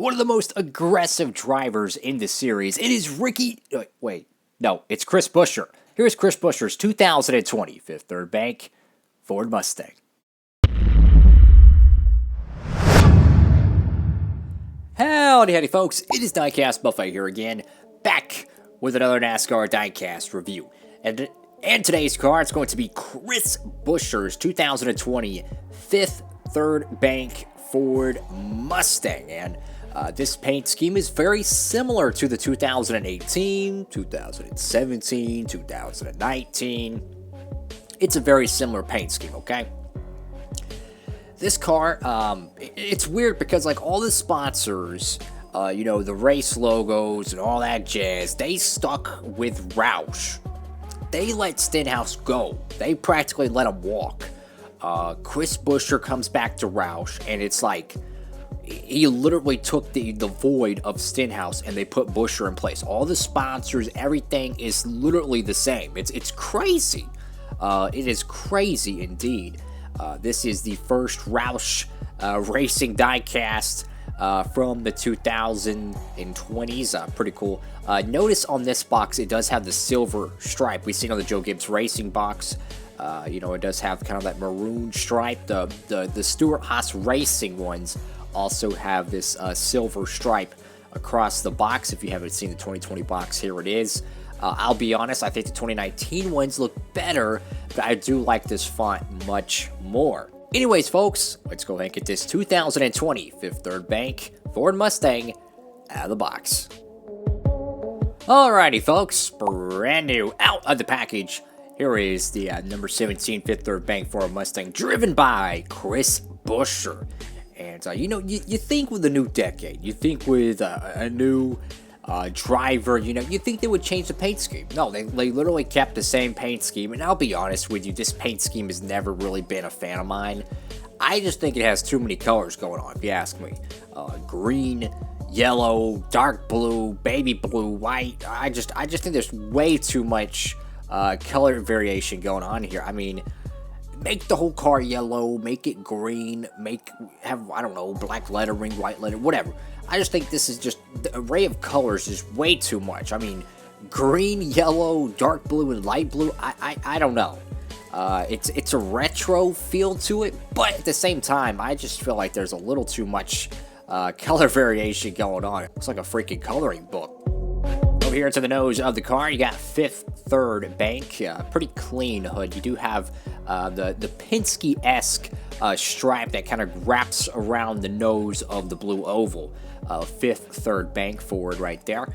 one of the most aggressive drivers in the series. It is it's Chris Buescher. Here's Chris Buescher's 2020 Fifth Third Bank Ford Mustang. Howdy folks, it is Diecastbuffet here again, back with another NASCAR Diecast review. And today's car, it's going to be Chris Buescher's 2020 Fifth Third Bank Ford Mustang. And this paint scheme is very similar to the 2018, 2017, 2019. It's a very similar paint scheme, okay? This car, it's weird because like all the sponsors, the race logos and all that jazz, they stuck with Roush. They let Stenhouse go. They practically let him walk. Chris Buescher comes back to Roush, and it's like he literally took the void of Stenhouse and they put Buescher in place. All the sponsors, everything is literally the same. It's crazy. It is crazy indeed. This is the first Roush Racing diecast from the 2020s. Pretty cool. Notice on this box, it does have the silver stripe. We've seen on the Joe Gibbs Racing box. It does have kind of that maroon stripe. The Stewart Haas Racing ones also have this silver stripe across the box. If you haven't seen the 2020 box, here it is. I'll be honest, I think the 2019 ones look better, but I do like this font much more. Anyways, folks, let's go ahead and get this 2020 Fifth Third Bank Ford Mustang out of the box. Alrighty, folks, brand new out of the package. Here is the number 17 Fifth Third Bank Ford Mustang, driven by Chris Buescher. And, you think with a new decade, you think with a new driver, you think they would change the paint scheme. No, they literally kept the same paint scheme, and I'll be honest with you, this paint scheme has never really been a fan of mine. I just think it has too many colors going on, if you ask me. Green, yellow, dark blue, baby blue, white. I just think there's way too much color variation going on here. I mean, make the whole car yellow, make it green, have black lettering, white lettering, whatever. I just think this is just, the array of colors is way too much. I mean, green, yellow, dark blue, and light blue, I don't know. It's a retro feel to it, but at the same time, I just feel like there's a little too much color variation going on. It looks like a freaking coloring book. Over here to the nose of the car, you got Fifth Third Bank, pretty clean hood. You do have the Penske-esque stripe that kind of wraps around the nose of the blue oval. Fifth Third Bank Ford right there.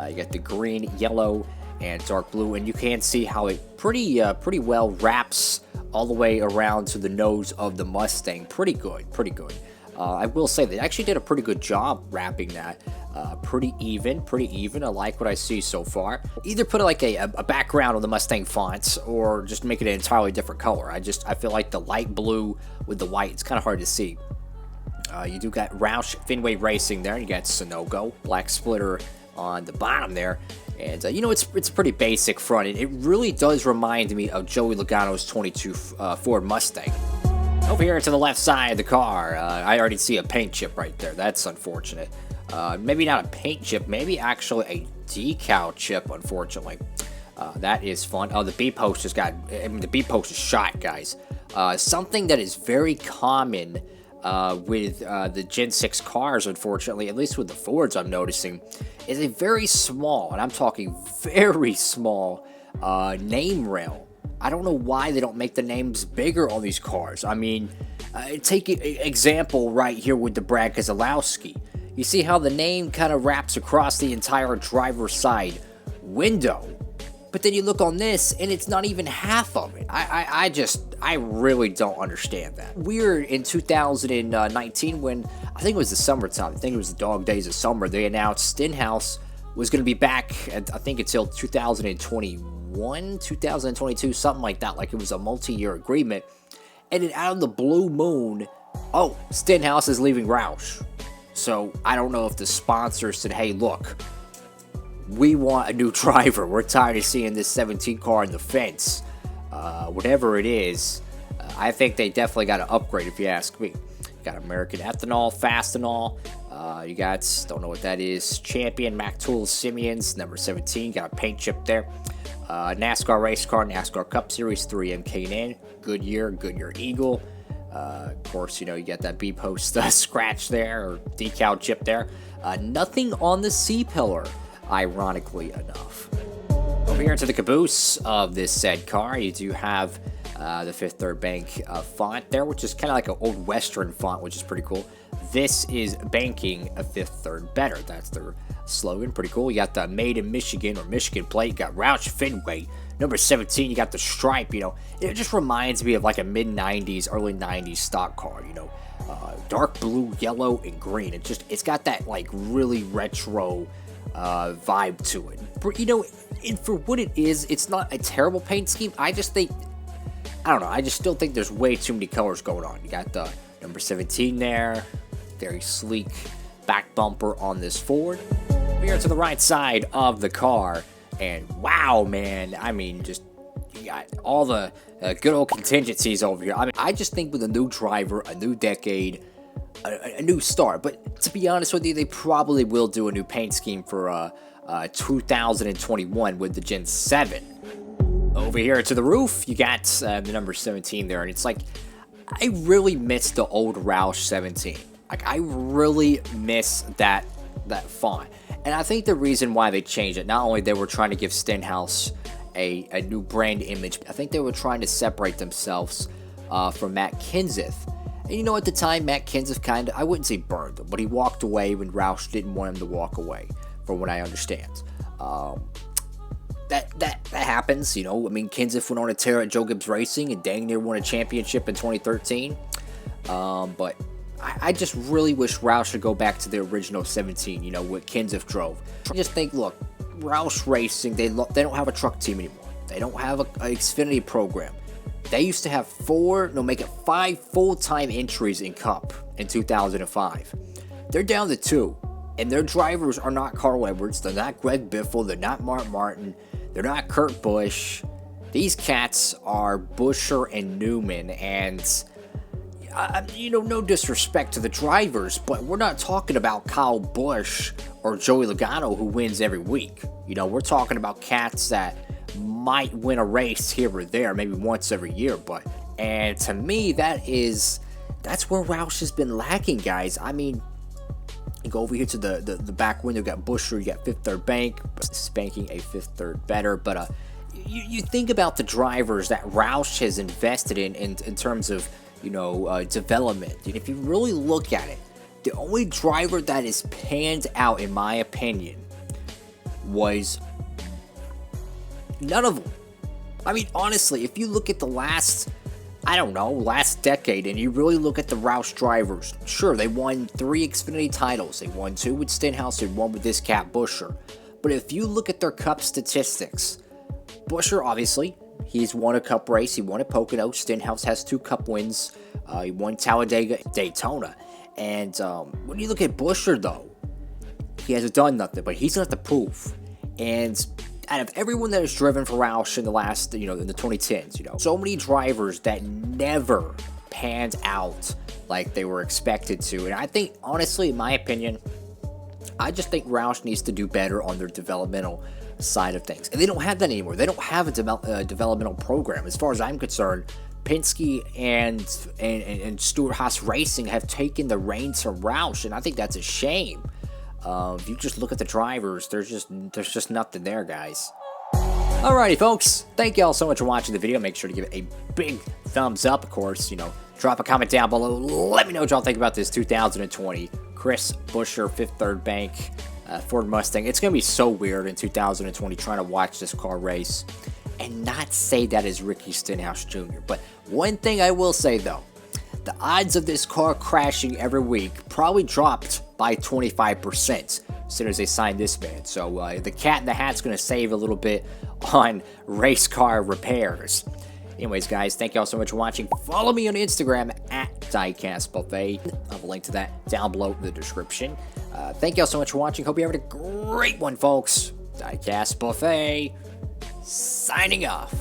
You got the green, yellow, and dark blue, and you can see how it pretty well wraps all the way around to the nose of the Mustang. Pretty good. I will say they actually did a pretty good job wrapping that. Pretty even. I like what I see so far. Either put like a background on the Mustang fonts or just make it an entirely different color. I feel like the light blue with the white, it's kind of hard to see. You do got Roush Fenway Racing there. You got Sunoco, black splitter on the bottom there. And, it's a pretty basic front. It really does remind me of Joey Logano's 22 Ford Mustang. Over here to the left side of the car, I already see a paint chip right there. That's unfortunate. Maybe not a paint chip, maybe actually a decal chip, unfortunately. That is fun. Oh, the B-post the B-post is shot, guys. Something that is very common with the Gen 6 cars, unfortunately, at least with the Fords I'm noticing, is a very small, and I'm talking very small, name rail. I don't know why they don't make the names bigger on these cars. I mean, take an example right here with the Brad Keselowski. You see how the name kind of wraps across the entire driver's side window. But then you look on this, and it's not even half of it. I really don't understand that. We're in 2019 when, I think it was the summertime, I think it was the dog days of summer, they announced Stenhouse was going to be back, I think until 2021, 2022, something like that, like it was a multi-year agreement. And then out of the blue moon, Stenhouse is leaving Roush. So I don't know if the sponsor said, hey, look, we want a new driver. We're tired of seeing this 17 car in the fence. Whatever it is, I think they definitely got to upgrade, if you ask me. Got American Ethanol, Fastenol. You got, don't know what that is, Champion, Mac Tools, Simeon's, number 17. Got a paint chip there. NASCAR race car, NASCAR Cup Series 3 MK&N, Goodyear Eagle. Of course, you know, you got that B-post scratch there, or decal chip there. Nothing on the C-pillar, ironically enough. Over here to the caboose of this said car, you do have the Fifth Third Bank font there, which is kind of like an old Western font, which is pretty cool. This is banking a Fifth Third better. That's their slogan. Pretty cool. You got the Made in Michigan or Michigan plate. You got Roush Fenway. Number 17, you got the stripe. You know, it just reminds me of like a mid-90s, early 90s stock car. You know, dark blue, yellow, and green. It's got that like really retro vibe to it. But, you know, and for what it is, it's not a terrible paint scheme. I just think, I don't know, I just still think there's way too many colors going on. You got the number 17 there, very sleek back bumper on this Ford. Here to the right side of the car, and wow, man, I mean, just, you got all the good old contingencies over here. I mean, I just think with a new driver, a new decade, a new start. But to be honest with you, they probably will do a new paint scheme for 2021 with the Gen 7. Over here to the roof, you got the number 17 there, and it's like, I really miss the old Roush 17. Like, I really miss that font. And I think the reason why they changed it, not only they were trying to give Stenhouse a new brand image, I think they were trying to separate themselves from Matt Kenseth. And you know, at the time, Matt Kenseth kind of, I wouldn't say burned them, but he walked away when Roush didn't want him to walk away, from what I understand. That happens, you know. I mean, Kenseth went on a tear at Joe Gibbs Racing and dang near won a championship in 2013. But I just really wish Roush should go back to the original 17, you know, what Kenseth drove. I just think, look, Roush Racing, they don't have a truck team anymore. They don't have an Xfinity program. They used to have 5 full-time entries in Cup in 2005. They're down to 2. And their drivers are not Carl Edwards, they're not Greg Biffle, they're not Mark Martin, they're not Kurt Busch. These cats are Buescher and Newman, and, you know, no disrespect to the drivers, but we're not talking about Kyle Busch or Joey Logano who wins every week. You know, we're talking about cats that might win a race here or there, maybe once every year, and to me, that's where Roush has been lacking, guys. I mean, you go over here to the back window, you got Buescher, you got Fifth Third Bank, spanking a Fifth Third better, but you think about the drivers that Roush has invested in terms of, you know, development. And if you really look at it, the only driver that is panned out, in my opinion, was none of them. I mean, honestly, if you look at the last decade, and you really look at the Roush drivers, sure, they won 3 Xfinity titles. They won 2 with Stenhouse and 1 with this cat Buescher. But if you look at their Cup statistics, Buescher, obviously, he's won a Cup race. He won at Pocono. Stenhouse has 2 Cup wins. He won Talladega, Daytona. And when you look at Buescher, though, he hasn't done nothing, but he's got the proof. And out of everyone that has driven for Roush in the last, you know, in the 2010s, you know, so many drivers that never panned out like they were expected to. And I think, honestly, in my opinion, I just think Roush needs to do better on their developmental side of things. And they don't have that anymore. They don't have a developmental program. As far as I'm concerned, Penske and Stewart-Haas Racing have taken the reins from Roush, and I think that's a shame. If you just look at the drivers, there's just nothing there, guys. Alrighty, folks. Thank you all so much for watching the video. Make sure to give it a big thumbs up, of course. You know, drop a comment down below. Let me know what y'all think about this 2020 Chris Buescher Fifth Third Bank Ford Mustang. It's going to be so weird in 2020 trying to watch this car race and not say that is Ricky Stenhouse Jr. But one thing I will say, though, the odds of this car crashing every week probably dropped by 25% as soon as they signed this man. So the cat in the hat's going to save a little bit on race car repairs. Anyways, guys, thank you all so much for watching. Follow me on Instagram at Diecastbuffet. I'll have a link to that down below in the description. Thank you all so much for watching. Hope you're having a great one, folks. Diecastbuffet signing off.